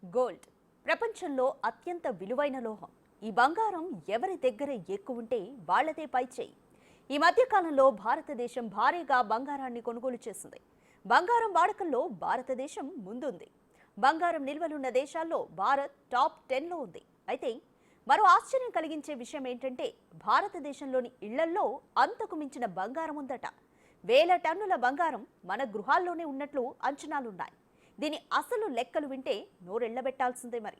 Gold ప్రపంచంలో అత్యంత విలువైన లోహం. ఈ బంగారం ఎవరి దగ్గర ఎక్కువ ఉంటే వాళ్లదే పైచేయి. ఈ మధ్య కాలంలో భారతదేశం భారీగా బంగారాన్ని కొనుగోలు చేసింది. బంగారం వాడకంలో భారతదేశం ముందుంది. బంగారం నిల్వలున్న దేశాల్లో భారత్ టాప్ 10లో ఉంది. అయితే మరో ఆశ్చర్యం కలిగించే విషయం ఏంటంటే భారతదేశంలోని ఇళ్లల్లో అంతకు మించిన బంగారం ఉందట. వేల టన్నుల బంగారం మన గృహాల్లోనే ఉన్నట్లు అంచనాలున్నాయి. దీని అసలు లెక్కలు వింటే నోరెళ్లబెట్టాల్సిందే మరి.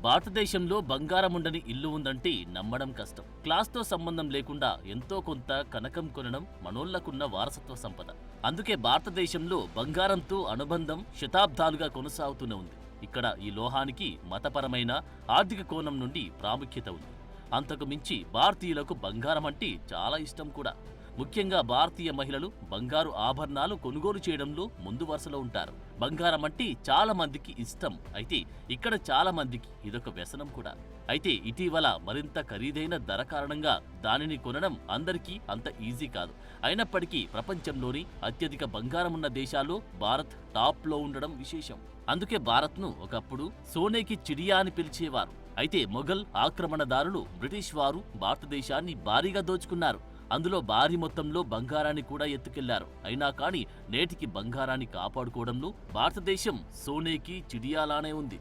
భారతదేశంలో బంగారం ఉండని ఇల్లు ఉందంటే నమ్మడం కష్టం. క్లాస్తో సంబంధం లేకుండా ఎంతో కొంత కనకం కొనడం మనోళ్లకున్న వారసత్వ సంపద. అందుకే భారతదేశంలో బంగారంతో అనుబంధం శతాబ్దాలుగా కొనసాగుతూనే ఉంది. ఇక్కడ ఈ లోహానికి మతపరమైన ఆర్థిక కోణం నుండి ప్రాముఖ్యత ఉంది. అంతకు మించి భారతీయులకు బంగారం అంటే చాలా ఇష్టం కూడా. ముఖ్యంగా భారతీయ మహిళలు బంగారు ఆభరణాలు కొనుగోలు చేయడంలో ముందు వరుసలో ఉంటారు. బంగారం అంటే చాలా మందికి ఇష్టం. అయితే ఇక్కడ చాలా మందికి ఇదొక వ్యసనం కూడా. అయితే ఇటీవల మరింత ఖరీదైన ధర కారణంగా దానిని కొనడం అందరికీ అంత ఈజీ కాదు. అయినప్పటికీ ప్రపంచంలోని అత్యధిక బంగారం ఉన్న దేశాల్లో భారత్ టాప్ లో ఉండడం విశేషం. అందుకే భారత్ను ఒకప్పుడు సోనేకి చిడియా అని పిలిచేవారు. అయితే మొఘల్ ఆక్రమణదారులు బ్రిటిష్ వారు భారతదేశాన్ని భారీగా దోచుకున్నారు. అందులో భారీ మొత్తంలో బంగారాన్ని కూడా ఎత్తుకెళ్లారు. అయినా కానీ నేటికి బంగారాన్ని కాపాడుకోవడంలో భారతదేశం సోనేకి చిడియాలానే ఉంది.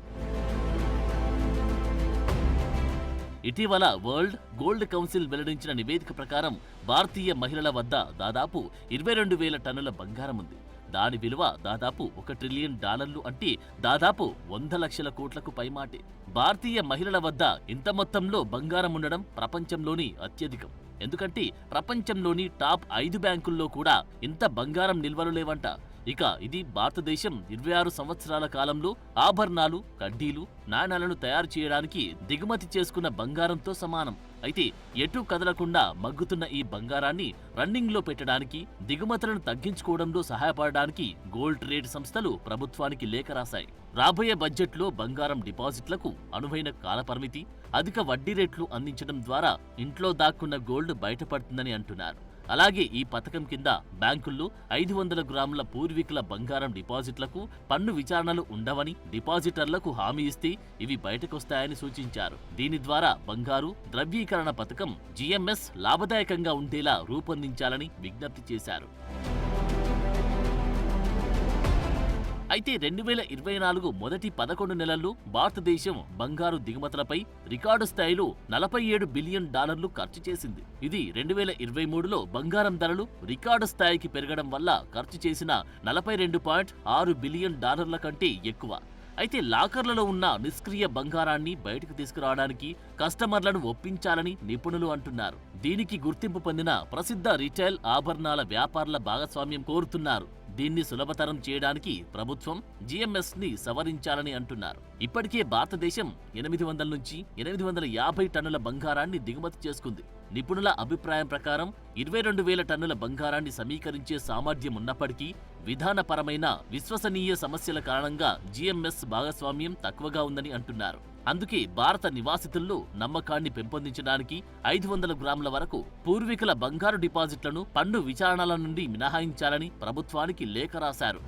ఇటీవల వరల్డ్ గోల్డ్ కౌన్సిల్ వెల్లడించిన నివేదిక ప్రకారం భారతీయ మహిళల వద్ద దాదాపు 22,000 టన్నుల బంగారం ఉంది. దాని విలువ దాదాపు $1 ట్రిలియన్, అంటే దాదాపు 100 లక్షల కోట్లకు పైమాటే. భారతీయ మహిళల వద్ద ఇంత మొత్తంలో బంగారం ఉండడం ప్రపంచంలోని అత్యధికం. ఎందుకంటే ప్రపంచంలోని టాప్ 5 బ్యాంకుల్లో కూడా ఇంత బంగారం నిల్వలు లేవంట. ఇక ఇది భారతదేశం 26 సంవత్సరాల కాలంలో ఆభరణాలు, కడ్డీలు, నాణాలను తయారు చేయడానికి దిగుమతి చేసుకున్న బంగారంతో సమానం. అయితే ఎటూ కదలకుండా మగ్గుతున్న ఈ బంగారాన్ని రన్నింగ్ లో పెట్టడానికి, దిగుమతులను తగ్గించుకోవడంలో సహాయపడడానికి గోల్డ్ ట్రేడ్ సంస్థలు ప్రభుత్వానికి లేఖ రాశాయి. రాబోయే బడ్జెట్లో బంగారం డిపాజిట్లకు అనువైన కాలపరిమితి, అధిక వడ్డీ రేట్లు అందించడం ద్వారా ఇంట్లో దాక్కున్న గోల్డ్ బయటపడుతుందని అంటున్నారు. అలాగే ఈ పథకం కింద బ్యాంకుల్లో 500 గ్రాముల పూర్వీకుల బంగారం డిపాజిట్లకు పన్ను విచారణలు ఉండవని డిపాజిటర్లకు హామీ ఇస్తే ఇవి బయటకొస్తాయని సూచించారు. దీని ద్వారా బంగారు ద్రవ్యీకరణ పథకం జీఎంఎస్ లాభదాయకంగా ఉండేలా రూపొందించాలని విజ్ఞప్తి చేశారు. అయితే 2024 మొదటి 11 నెలల్లో భారతదేశం బంగారు దిగుమతులపై రికార్డు స్థాయిలో $47 బిలియన్ ఖర్చు చేసింది. ఇది 2023లో బంగారం ధరలు రికార్డు స్థాయికి పెరగడం వల్ల ఖర్చు చేసిన $42.6 బిలియన్ కంటే ఎక్కువ. అయితే లాకర్లలో ఉన్న నిష్క్రియ బంగారాన్ని బయటకు తీసుకురావడానికి కస్టమర్లను ఒప్పించాలని నిపుణులు అంటున్నారు. దీనికి గుర్తింపు పొందిన ప్రసిద్ధ రిటైల్ ఆభరణాల వ్యాపారుల భాగస్వామ్యం కోరుతున్నారు. దీన్ని సులభతరం చేయడానికి ప్రభుత్వం జీఎంఎస్ ని సవరించాలని అంటున్నారు. ఇప్పటికే భారతదేశం 800 నుంచి 850 టన్నుల బంగారాన్ని దిగుమతి చేసుకుంది. నిపుణుల అభిప్రాయం ప్రకారం 22,000 టన్నుల బంగారాన్ని సమీకరించే సామర్థ్యం ఉన్నప్పటికీ విధానపరమైన విశ్వసనీయ సమస్యల కారణంగా జీఎంఎస్ భాగస్వామ్యం తక్కువగా ఉందని అంటున్నారు. అందుకే భారత నివాసితుల్లో నమ్మకాన్ని పెంపొందించడానికి 500 గ్రాముల వరకు పూర్వీకుల బంగారు డిపాజిట్లను పన్ను విచారణల నుండి మినహాయించాలని ప్రభుత్వానికి లేఖ రాశారు.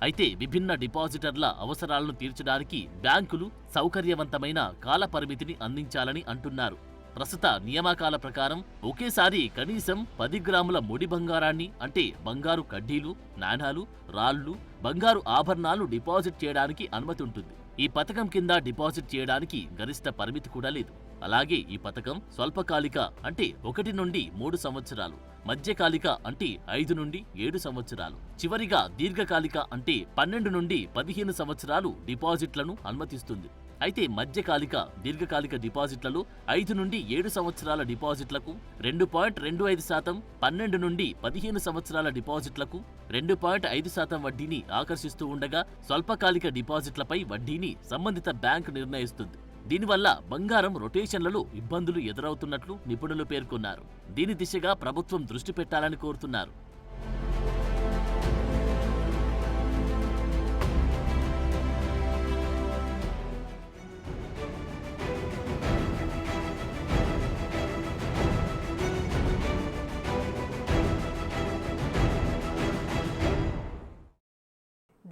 అయితే విభిన్న డిపాజిటర్ల అవసరాలను తీర్చడానికి బ్యాంకులు సౌకర్యవంతమైన కాల పరిమితిని అందించాలని అంటున్నారు. ప్రస్తుత నియామకాల ప్రకారం ఒకేసారి కనీసం 10 గ్రాముల ముడి బంగారాన్ని, అంటే బంగారు కడ్డీలు, నాణాలు, రాళ్లు, బంగారు ఆభరణాలు డిపాజిట్ చేయడానికి అనుమతి ఉంటుంది. ఈ పథకం కింద డిపాజిట్ చేయడానికి గరిష్ట పరిమితి కూడా లేదు. అలాగే ఈ పథకం స్వల్పకాలిక, అంటే 1 నుండి 3 సంవత్సరాలు, మధ్యకాలిక అంటే 5 నుండి 7 సంవత్సరాలు, చివరిగా దీర్ఘకాలిక అంటే 12 నుండి 15 సంవత్సరాలు డిపాజిట్లను అనుమతిస్తుంది. అయితే మధ్యకాలిక, దీర్ఘకాలిక డిపాజిట్లలో 5 నుండి 7 సంవత్సరాల డిపాజిట్లకు 2.25%, 12 నుండి 15 సంవత్సరాల డిపాజిట్లకు 2.5% వడ్డీని ఆకర్షిస్తూ ఉండగా స్వల్పకాలిక డిపాజిట్లపై వడ్డీని సంబంధిత బ్యాంకు నిర్ణయిస్తుంది. దీనివల్ల బంగారం రొటేషన్లలో ఇబ్బందులు ఎదురవుతున్నట్లు నిపుణులు పేర్కొన్నారు. దీని దిశగా ప్రభుత్వం దృష్టి పెట్టాలని కోరుతున్నారు.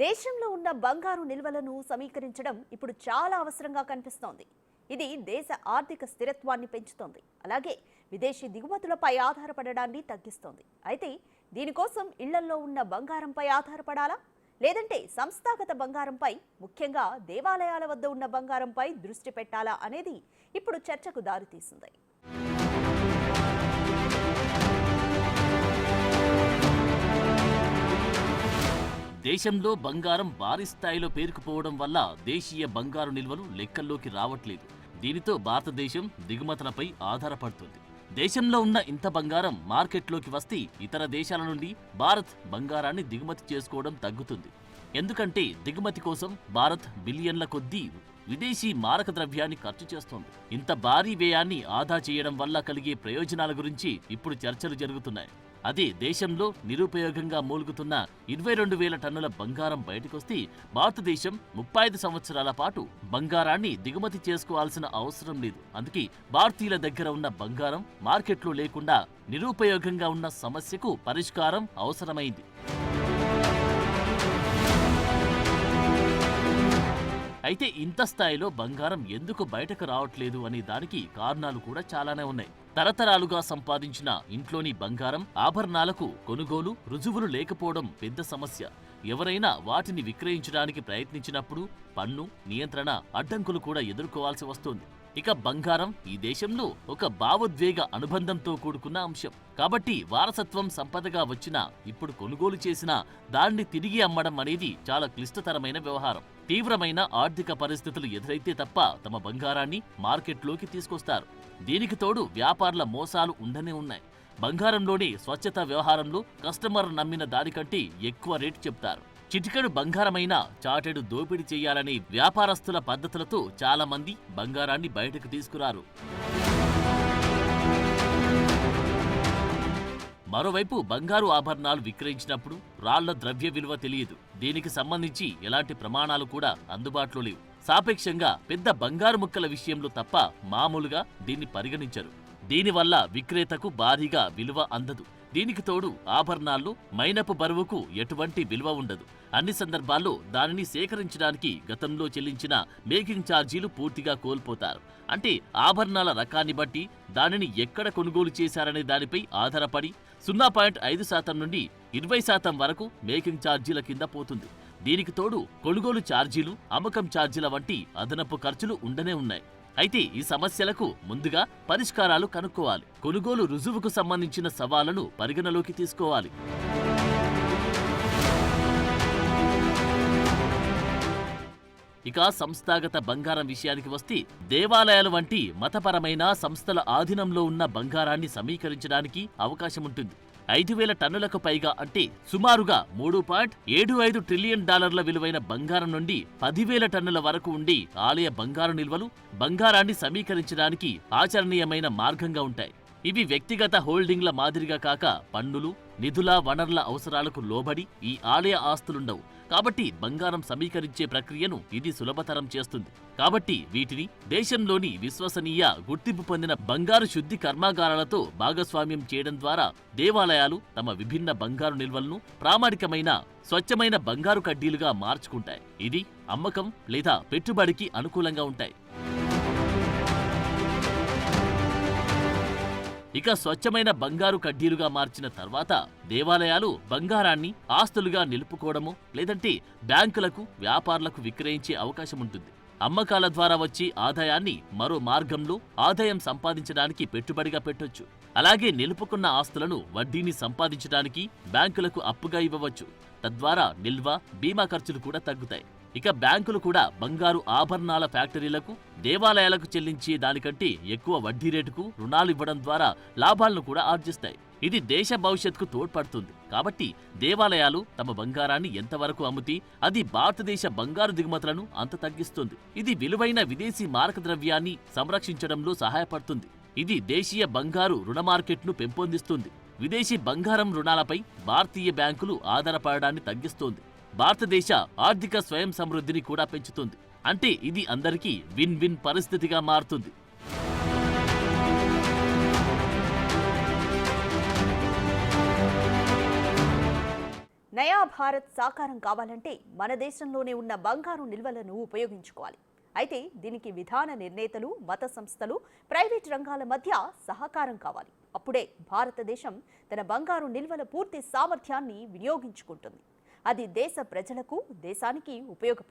దేశంలో ఉన్న బంగారు నిల్వలను సమీకరించడం ఇప్పుడు చాలా అవసరంగా కనిపిస్తోంది. ఇది దేశ ఆర్థిక స్థిరత్వాన్ని పెంచుతోంది. అలాగే విదేశీ దిగుమతులపై ఆధారపడడాన్ని తగ్గిస్తోంది. అయితే దీనికోసం ఇళ్లల్లో ఉన్న బంగారంపై ఆధారపడాలా, లేదంటే సంస్థాగత బంగారంపై, ముఖ్యంగా దేవాలయాల వద్ద ఉన్న బంగారంపై దృష్టి పెట్టాలా అనేది ఇప్పుడు చర్చకు దారితీసింది. దేశంలో బంగారం భారీ స్థాయిలో పేరుకుపోవడం వల్ల దేశీయ బంగారు నిల్వలు లెక్కల్లోకి రావట్లేదు. దీనితో భారతదేశం దిగుమతులపై ఆధారపడుతుంది. దేశంలో ఉన్న ఇంత బంగారం మార్కెట్లోకి వస్తే ఇతర దేశాల నుండి భారత్ బంగారాన్ని దిగుమతి చేసుకోవడం తగ్గుతుంది. ఎందుకంటే దిగుమతి కోసం భారత్ బిలియన్ల కొద్దీ విదేశీ మారక ద్రవ్యాన్ని ఖర్చు చేస్తోంది. ఇంత భారీ వ్యయాన్ని ఆదా చేయడం వల్ల కలిగే ప్రయోజనాల గురించి ఇప్పుడు చర్చలు జరుగుతున్నాయి. అదే దేశంలో నిరుపయోగంగా మూలుగుతున్న 22,000 టన్నుల బంగారం బయటకొస్తే భారతదేశం 35 సంవత్సరాల పాటు బంగారాన్ని దిగుమతి చేసుకోవాల్సిన అవసరం లేదు. అందుకే భారతీయుల దగ్గర ఉన్న బంగారం మార్కెట్లో లేకుండా నిరుపయోగంగా ఉన్న సమస్యకు పరిష్కారం అవసరమైంది. అయితే ఇంత స్థాయిలో బంగారం ఎందుకు బయటకు రావట్లేదు అనే దానికి కారణాలు కూడా చాలానే ఉన్నాయి. తరతరాలుగా సంపాదించిన ఇంట్లోని బంగారం ఆభరణాలకు కొనుగోలు రుజువులు లేకపోవడం పెద్ద సమస్య. ఎవరైనా వాటిని విక్రయించడానికి ప్రయత్నించినప్పుడు పన్ను, నియంత్రణ, అడ్డంకులు కూడా ఎదుర్కోవాల్సి వస్తోంది. ఇక బంగారం ఈ దేశంలో ఒక భావోద్వేగ అనుబంధంతో కూడుకున్న అంశం. కాబట్టి వారసత్వం సంపదగా వచ్చినా ఇప్పుడు కొనుగోలు చేసినా దాన్ని తిరిగి అమ్మడం అనేది చాలా క్లిష్టతరమైన వ్యవహారం. తీవ్రమైన ఆర్థిక పరిస్థితులు ఎదురైతే తప్ప తమ బంగారాన్ని మార్కెట్లోకి తీసుకొస్తారు. దీనికి తోడు వ్యాపారుల మోసాలు ఉండనే ఉన్నాయి. బంగారంలోని స్వచ్ఛత వ్యవహారంలో కస్టమర్ నమ్మిన దానికంటే ఎక్కువ రేటు చెప్తారు. చిటికెడు బంగారమైన చాటెడు దోపిడీ చేయాలనే వ్యాపారస్తుల పద్ధతులతో చాలా మంది బంగారాన్ని బయటకు తీసుకురారు. మరోవైపు బంగారు ఆభరణాలు విక్రయించినప్పుడు రాళ్ల ద్రవ్య విలువ తెలియదు. దీనికి సంబంధించి ఎలాంటి ప్రమాణాలు కూడా అందుబాటులో లేవు. సాపేక్షంగా పెద్ద బంగారు ముక్కల విషయంలో తప్ప మామూలుగా దీన్ని పరిగణించరు. దీనివల్ల విక్రేతకు భారీగా విలువ అందదు. దీనికి తోడు ఆభరణాల్లో మైనపు బరువుకు ఎటువంటి విలువ ఉండదు. అన్ని సందర్భాల్లో దానిని సేకరించడానికి గతంలో చెల్లించిన మేకింగ్ ఛార్జీలు పూర్తిగా కోల్పోతారు. అంటే ఆభరణాల రకాన్ని బట్టి దానిని ఎక్కడ కొనుగోలు చేశారనే దానిపై ఆధారపడి 0.5% నుండి 20% వరకు మేకింగ్ ఛార్జీల కింద పోతుంది. దీనికి తోడు కొనుగోలు ఛార్జీలు, అమ్మకం ఛార్జీల వంటి అదనపు ఖర్చులు ఉండనే ఉన్నాయి. అయితే ఈ సమస్యలకు ముందుగా పరిష్కారాలు కనుక్కోవాలి. కొనుగోలు రుజువుకు సంబంధించిన సవాళ్లను పరిగణలోకి తీసుకోవాలి. ఇక సంస్థాగత బంగారం విషయానికి వస్తే దేవాలయాలు వంటి మతపరమైన సంస్థల ఆధీనంలో ఉన్న బంగారాన్ని సమీకరించడానికి అవకాశముంటుంది. 5,000 టన్నులకు పైగా అంటే సుమారుగా $3.75 ట్రిలియన్ విలువైన బంగారం నుండి 10,000 టన్నుల వరకు ఉండి ఆలయ బంగారు నిల్వలు బంగారాన్ని సమీకరించడానికి ఆచరణీయమైన మార్గంగా ఉంటాయి. ఇవి వ్యక్తిగత హోల్డింగ్ల మాదిరిగా కాక పన్నులు, నిధుల, వనరుల అవసరాలకు లోబడి ఈ ఆలయ ఆస్తులుండవు. కాబట్టి బంగారం సమీకరించే ప్రక్రియను ఇది సులభతరం చేస్తుంది. కాబట్టి వీటిని దేశంలోని విశ్వసనీయ గుర్తింపు పొందిన బంగారు శుద్ధి కర్మాగారాలతో భాగస్వామ్యం చేయడం ద్వారా దేవాలయాలు తమ విభిన్న బంగారు నిల్వలను ప్రామాణికమైన స్వచ్ఛమైన బంగారు కడ్డీలుగా మార్చుకుంటాయి. ఇది అమ్మకం లేదా పెట్టుబడికి అనుకూలంగా ఉంటాయి. ఇక స్వచ్ఛమైన బంగారు కడ్డీలుగా మార్చిన తర్వాత దేవాలయాలు బంగారాన్ని ఆస్తులుగా నిలుపుకోవడము లేదంటే బ్యాంకులకు, వ్యాపారులకు విక్రయించే అవకాశం ఉంటుంది. అమ్మకాల ద్వారా వచ్చే ఆదాయాన్ని మరో మార్గంలో ఆదాయం సంపాదించడానికి పెట్టుబడిగా పెట్టొచ్చు. అలాగే నిలుపుకున్న ఆస్తులను వడ్డీని సంపాదించడానికి బ్యాంకులకు అప్పుగా ఇవ్వవచ్చు. తద్వారా నిల్వ, బీమా ఖర్చులు కూడా తగ్గుతాయి. ఇక బ్యాంకులు కూడా బంగారు ఆభరణాల ఫ్యాక్టరీలకు, దేవాలయాలకు చెల్లించే దానికంటే ఎక్కువ వడ్డీ రేటుకు రుణాలు ఇవ్వడం ద్వారా లాభాలను కూడా ఆర్జిస్తాయి. ఇది దేశ భవిష్యత్తుకు తోడ్పడుతుంది. కాబట్టి దేవాలయాలు తమ బంగారాన్ని ఎంతవరకు అమ్మితే అది భారతదేశ బంగారు దిగుమతులను అంత తగ్గిస్తుంది. ఇది విలువైన విదేశీ మారక ద్రవ్యాన్ని సంరక్షించడంలో సహాయపడుతుంది. ఇది దేశీయ బంగారు రుణ మార్కెట్ను పెంపొందిస్తుంది. విదేశీ బంగారం రుణాలపై భారతీయ బ్యాంకులు ఆధారపడడాన్ని తగ్గిస్తోంది. భారతదేశ ఆర్థిక స్వయం సమృద్ధిని కూడా పెంచుతుంది. అంటే ఇది అందరికీ విన్ విన్ పరిస్థితిగా మారుతుంది. నయా భారత్ సాకారం కావాలంటే మన దేశంలోనే ఉన్న బంగారు నిల్వలను ఉపయోగించుకోవాలి. అయితే దీనికి విధాన నిర్ణేతలు, మత సంస్థలు, ప్రైవేట్ రంగాల మధ్య సహకారం కావాలి. అప్పుడే భారతదేశం తన బంగారు నిల్వల పూర్తి సామర్థ్యాన్ని వినియోగించుకుంటుంది. అది దేశ ప్రజలకు, దేశానికి ఉపయోగపడుతుంది.